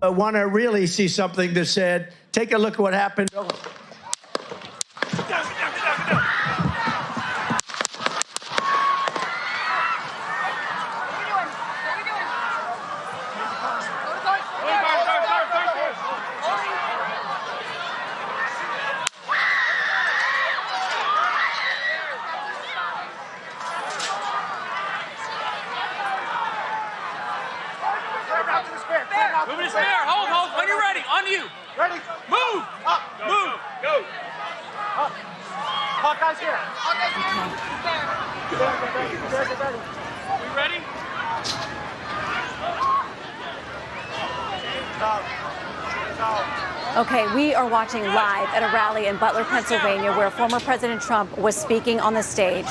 want to really see something that said, take a look at what happened. Move to spare. Hold. When you're ready. On you. Ready? Move. Up. Move. Go. Up. Hawkeye's here. Ready. We ready? Okay, we are watching live at a rally in Butler, Pennsylvania, where former President Trump was speaking on the stage.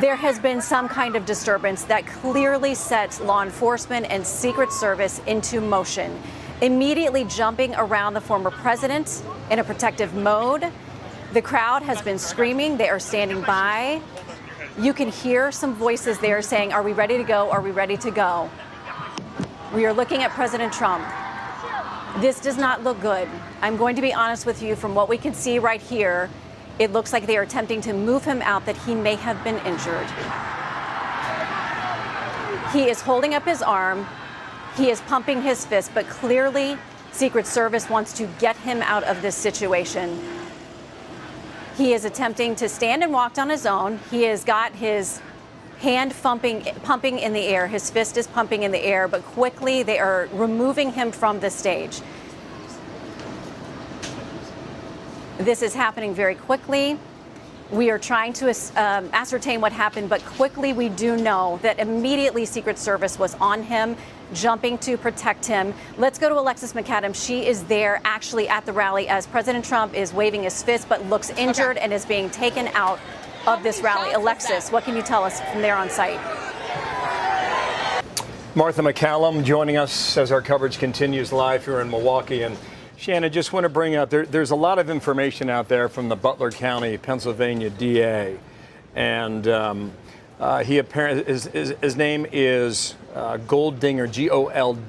There has been some kind of disturbance that clearly sets law enforcement and Secret Service into motion, immediately jumping around the former president in a protective mode. The crowd has been screaming. They are standing by. You can hear some voices there saying, "Are we ready to go? Are we ready to go?" We are looking at President Trump. This does not look good. I'm going to be honest with you, from what we can see right here, it looks like they are attempting to move him out, that he may have been injured. He is holding up his arm. He is pumping his fist, but clearly Secret Service wants to get him out of this situation. He is attempting to stand and walk on his own. He has got his hand pumping in the air. His fist is pumping in the air, but quickly they are removing him from the stage. This is happening very quickly. We are trying to ascertain what happened, but quickly we do know that immediately Secret Service was on him, jumping to protect him. Let's go to Alexis McAdams. She is there actually at the rally as President Trump is waving his fist but looks injured and is being taken out of this rally. Alexis, what can you tell us from there on site? Martha McCallum joining us as our coverage continues live here in Milwaukee. And Shannon, just want to bring up, there's a lot of information out there from the Butler County, Pennsylvania DA. And he apparently, his name is Goldinger,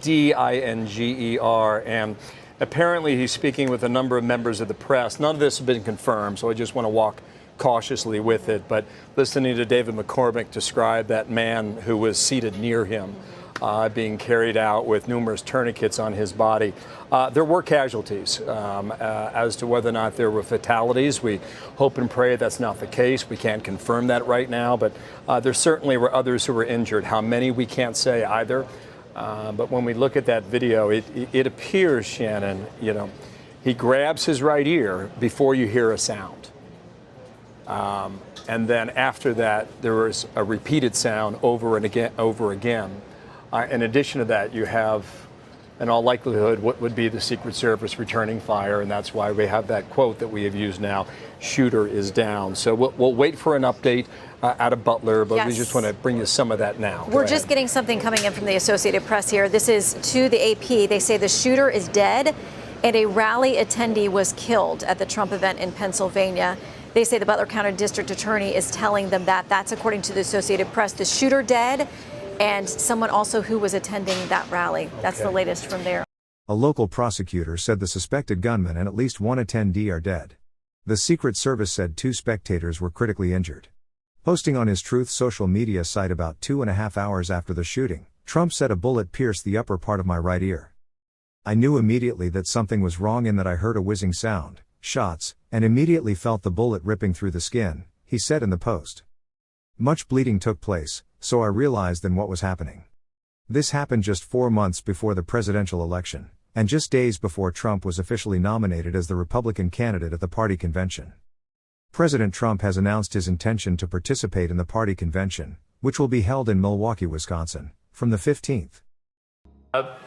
Goldinger. And apparently he's speaking with a number of members of the press. None of this has been confirmed, so I just want to walk cautiously with it. But listening to David McCormick describe that man who was seated near him, being carried out with numerous tourniquets on his body. There were casualties. As to whether or not there were fatalities, we hope and pray that's not the case. We can't confirm that right now, but there certainly were others who were injured. How many, we can't say either. But when we look at that video, it appears, Shannon, you know, he grabs his right ear before you hear a sound. And then after that, there was a repeated sound over and again. In addition to that, you have, in all likelihood, what would be the Secret Service returning fire, and that's why we have that quote that we have used now, "Shooter is down." So we'll wait for an update out of Butler, but we just want to bring you some of that now. We're just getting something coming in from the Associated Press here. This is to the AP. They say the shooter is dead, and a rally attendee was killed at the Trump event in Pennsylvania. They say the Butler County District Attorney is telling them that. That's according to the Associated Press. The shooter dead, and someone also who was attending that rally. That's the latest from there. A local prosecutor said the suspected gunman and at least one attendee are dead. The Secret Service said 2 spectators were critically injured. Posting on his Truth social media site about 2.5 hours after the shooting, Trump said a bullet pierced the upper part of my right ear. I knew immediately that something was wrong in that I heard a whizzing sound, shots, and immediately felt the bullet ripping through the skin, he said in the post. Much bleeding took place, so I realized then what was happening. This happened just 4 months before the presidential election, and just days before Trump was officially nominated as the Republican candidate at the party convention. President Trump has announced his intention to participate in the party convention, which will be held in Milwaukee, Wisconsin, from the 15th.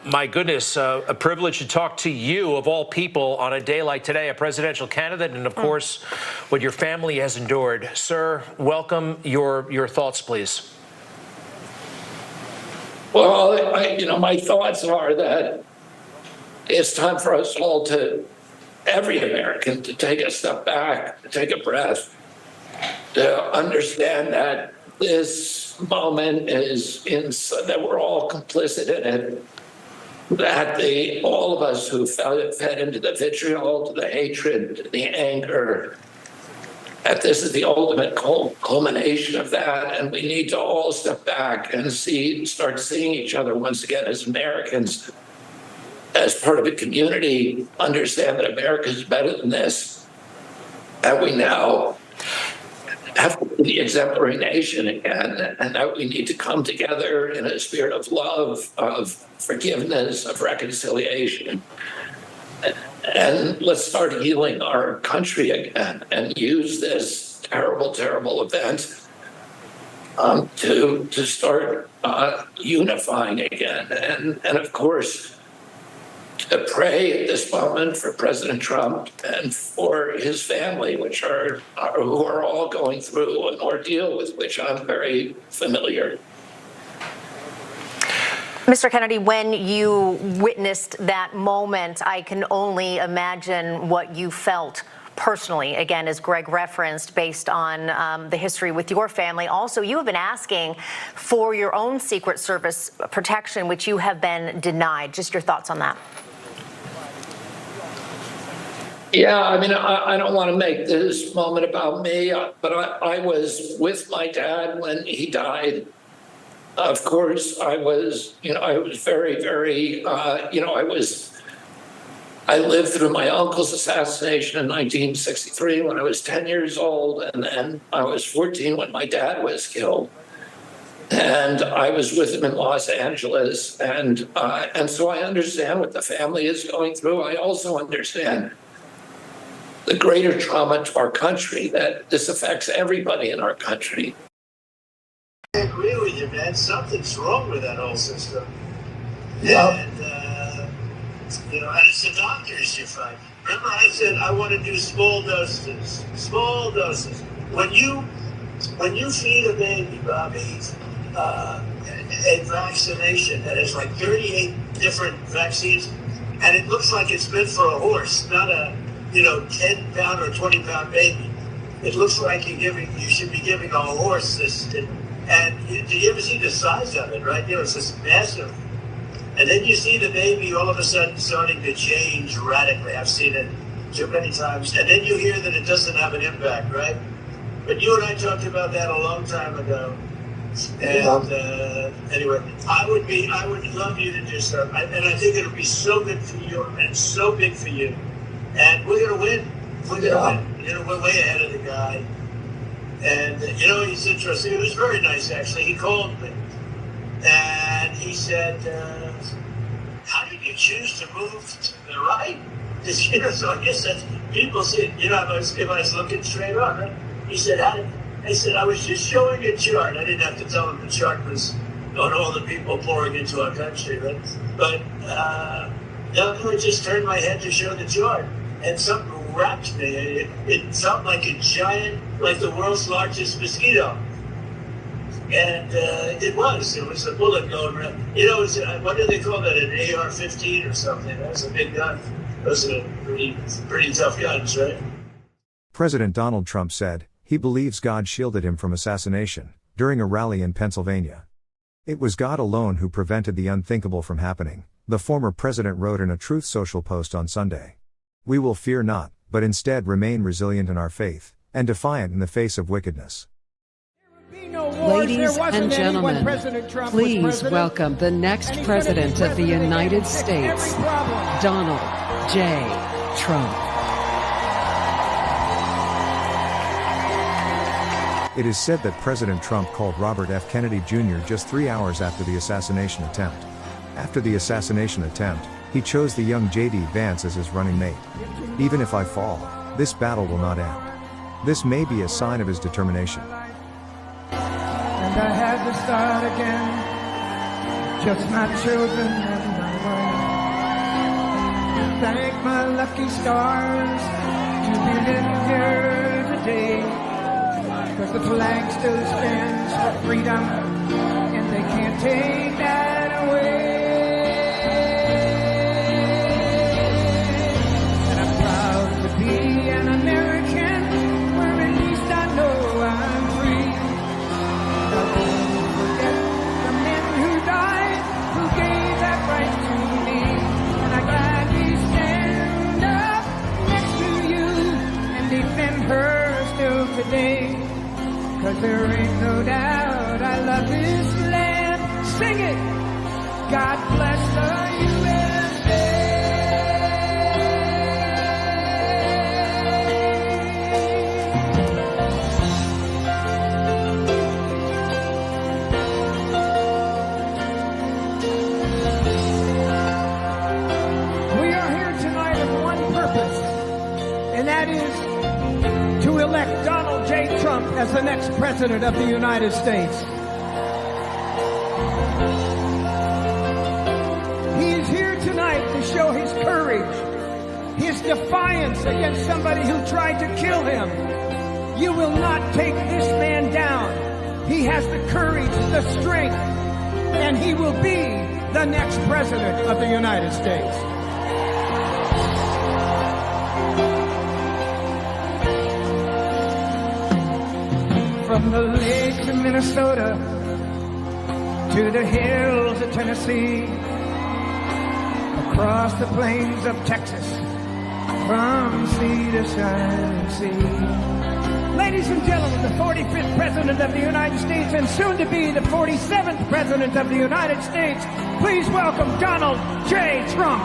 My goodness, a privilege to talk to you, of all people, on a day like today, a presidential candidate, and of course, what your family has endured. Sir, welcome. Your thoughts, please. Well, my thoughts are that it's time for us all every American, to take a step back, to take a breath, to understand that this moment that we're all complicit in it. that all of us who fed into the vitriol, to the hatred, to the anger, that this is the ultimate culmination of that, and we need to all step back and start seeing each other once again as Americans, as part of a community, understand that America is better than this, that we now have to be the exemplary nation again, and that we need to come together in a spirit of love, of forgiveness, of reconciliation. And let's start healing our country again and use this terrible, terrible event to start unifying again. And of course, to pray at this moment for President Trump and for his family, who are all going through an ordeal with which I'm very familiar. Mr. Kennedy, when you witnessed that moment, I can only imagine what you felt personally, again, as Greg referenced, based on the history with your family. Also, you have been asking for your own Secret Service protection, which you have been denied. Just your thoughts on that. Yeah, I mean, I don't want to make this moment about me, but I was with my dad when he died. Of course, I was very, very, I lived through my uncle's assassination in 1963 when I was 10 years old, and then I was 14 when my dad was killed. And I was with him in Los Angeles, and so I understand what the family is going through. I also understand the greater trauma to our country, that this affects everybody in our country. I agree with you, man. Something's wrong with that whole system. Yeah. And, and it's the doctors you find. Remember I said I want to do small doses. Small doses. When you feed a baby, Bobby, a vaccination that has like 38 different vaccines, and it looks like it's meant for a horse, not a 10-pound or 20-pound baby. It looks like you should be giving a horse this. And did you ever see the size of it, right? It's just massive. And then you see the baby all of a sudden starting to change radically. I've seen it too many times. And then you hear that it doesn't have an impact, right? But you and I talked about that a long time ago. And anyway, I would love you to do so. And I think it'll be so good for you and so big for you. And we're going to win. We're going to win. We're way ahead of the guy. And, he's interesting. It was very nice, actually. He called me, and he said, how did you choose to move to the right? So I guess that's, people say, if I was looking straight on, right? He said, I said, I was just showing a chart. I didn't have to tell him the chart was on all the people pouring into our country, right? But I just turned my head to show the chart, and something wrapped me. It felt like a giant, like the world's largest mosquito. And it was a bullet going around. What do they call that, an AR-15 or something? That was a big gun. Those are pretty tough guns, right? President Donald Trump said he believes God shielded him from assassination during a rally in Pennsylvania. It was God alone who prevented the unthinkable from happening, the former president wrote in a Truth Social post on Sunday. We will fear not, but instead remain resilient in our faith, and defiant in the face of wickedness. Ladies and gentlemen, please welcome the next President of the United States, Donald J. Trump. It is said that President Trump called Robert F. Kennedy Jr. just 3 hours after the assassination attempt. After the assassination attempt, he chose the young J.D. Vance as his running mate. Even if I fall, this battle will not end. This may be a sign of his determination. And I had to start again, just my children and my wife. Thank my lucky stars to be living here today, 'cause the flag still stands for freedom, and they can't take that away. And I'm proud to be an American, where at least I know I'm free. Don't forget the men who died, who gave that right to me. 'cause there ain't no doubt I love this land. Sing it! God bless the USA. We are here tonight with one purpose, and that is to elect Donald J. Trump as the next president of the United States. He is here tonight to show his courage, his defiance against somebody who tried to kill him. You will not take this man down. He has the courage, the strength, and he will be the next president of the United States. From the lakes of Minnesota to the hills of Tennessee, across the plains of Texas, from sea to shining sea. Ladies and gentlemen, the 45th President of the United States and soon to be the 47th President of the United States, please welcome Donald J. Trump.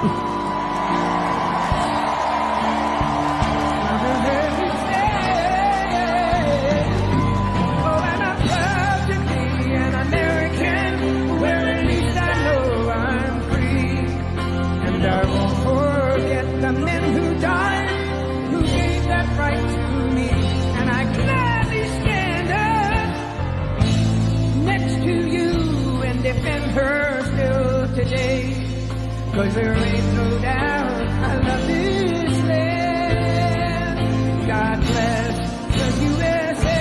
I won't forget the men who died, who gave that right to me. And I gladly stand up next to you and defend her still today. 'Cause there ain't no doubt I love this land. God bless the USA.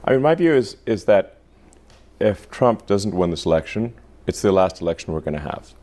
I mean, my view is that if Trump doesn't win this election, it's the last election we're going to have.